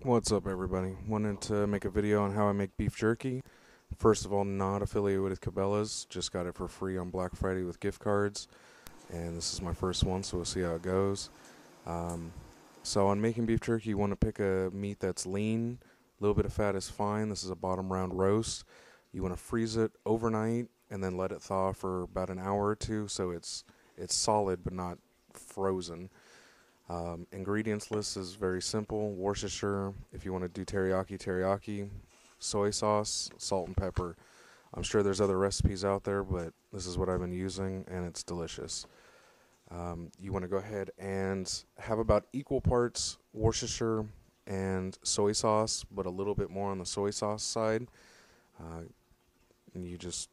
What's up, everybody? Wanted to make a video on how I make beef jerky. First of all, not affiliated with Cabela's, just got it for free on Black Friday with gift cards, and this is my first one, so we'll see how it goes. Um, so, on making beef jerky, you want to pick a meat that's lean, a little bit of fat is fine. This is a bottom round roast. You want to freeze it overnight and then let it thaw for about an hour or two so it's solid but not frozen. Ingredients list is very simple. Worcestershire, if you want to do teriyaki, teriyaki, soy sauce, salt and pepper. I'm sure there's other recipes out there, but this is what I've been using, and it's delicious. You want to go ahead and have about equal parts Worcestershire and soy sauce, but a little bit more on the soy sauce side. Uh, and you just,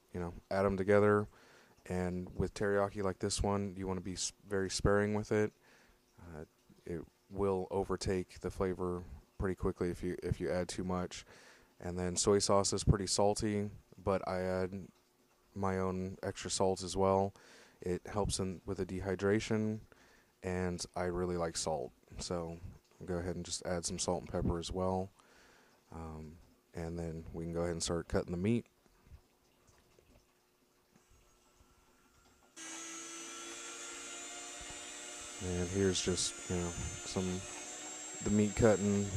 add them together. And with teriyaki like this one, you want to be very sparing with it. It will overtake the flavor pretty quickly if you add too much. And then soy sauce is pretty salty, but I add my own extra salt as well. It helps with the dehydration, and I really like salt, so I'll go ahead and just add some salt and pepper as well. And then we can go ahead and start cutting the meat. And here's just some the meat cutting,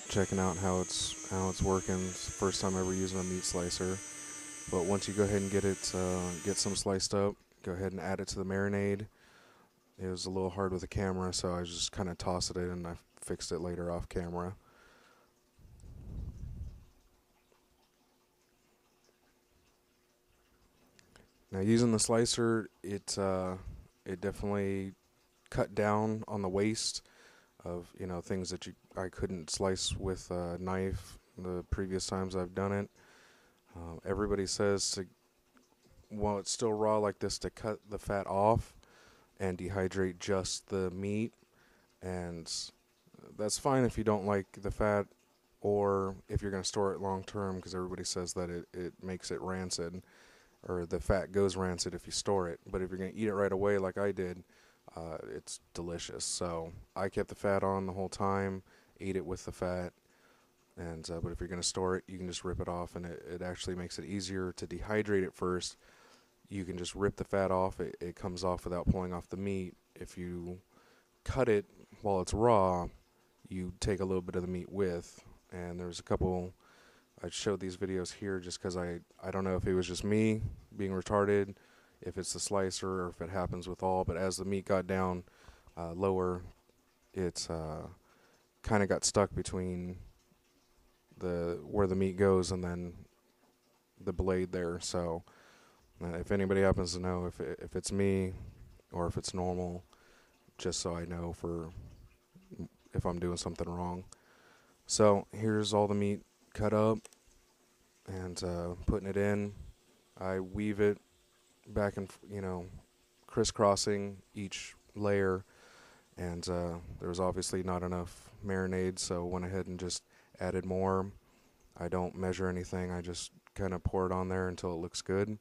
checking out how it's working. It's the first time ever using a meat slicer. But once you go ahead and get some sliced up, go ahead and add it to the marinade. It was a little hard with the camera, so I just kind of tossed it in and I fixed it later off camera. Now using the slicer, it definitely cut down on the waste of things that I couldn't slice with a knife the previous times I've done it. Everybody says while it's still raw like this, to cut the fat off and dehydrate just the meat, and that's fine if you don't like the fat or if you're going to store it long term, because everybody says that it makes it rancid, or the fat goes rancid if you store it. But if you're going to eat it right away like I did, it's delicious. So I kept the fat on the whole time, ate it with the fat, and but if you're going to store it, you can just rip it off, and it actually makes it easier to dehydrate it first. You can just rip the fat off. It comes off without pulling off the meat. If you cut it while it's raw, you take a little bit of the meat with. And there's a couple, I showed these videos here just because I don't know if it was just me being retarded, if it's the slicer, or if it happens with all. But as the meat got down lower, it's kind of got stuck between where the meat goes and then the blade there. So if anybody happens to know if it's me or if it's normal, just so I know for if I'm doing something wrong. So here's all the meat cut up and putting it in. I weave it back and crisscrossing each layer, and there was obviously not enough marinade, so went ahead and just added more. I don't measure anything. I just kind of pour it on there until it looks good.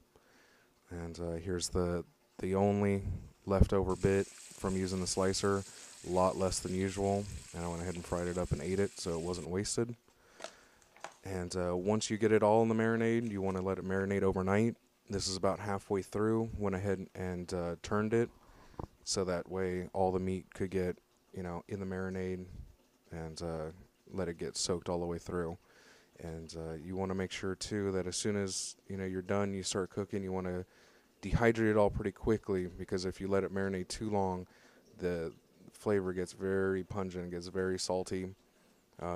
And here's the only leftover bit from using the slicer, a lot less than usual, and I went ahead and fried it up and ate it so it wasn't wasted. And once you get it all in the marinade, you want to let it marinate overnight. This is about halfway through. Went ahead and turned it so that way all the meat could get in the marinade, and let it get soaked all the way through. And you want to make sure too that as soon as you're done, you start cooking. You want to dehydrate it all pretty quickly, because if you let it marinate too long, the flavor gets very pungent, gets very salty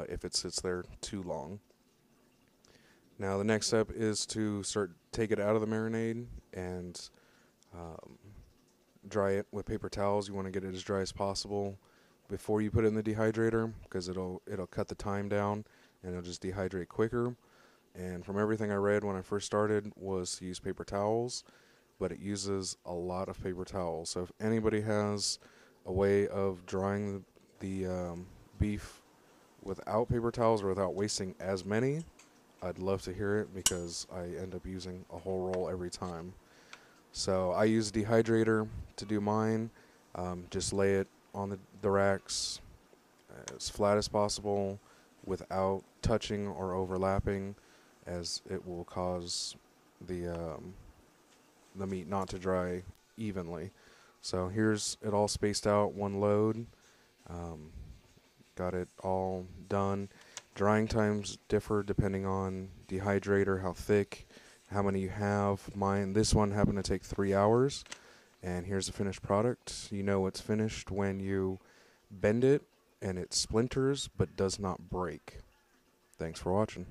if it sits there too long. Now the next step is to take it out of the marinade and um, dry it with paper towels. You want to get it as dry as possible before you put it in the dehydrator, because it'll cut the time down and it'll just dehydrate quicker. And from everything I read when I first started was to use paper towels, but it uses a lot of paper towels. So if anybody has a way of drying the beef without paper towels or without wasting as many, I'd love to hear it, because I end up using a whole roll every time. So I use a dehydrator to do mine. Just lay it on the racks as flat as possible. without touching or overlapping, as it will cause the meat not to dry evenly. So here's it all spaced out, one load. Um, got it all done. Drying times differ depending on dehydrator, how thick, how many you have. This one happened to take 3 hours. And here's the finished product. You know it's finished when you bend it and it splinters but does not break. Thanks for watching.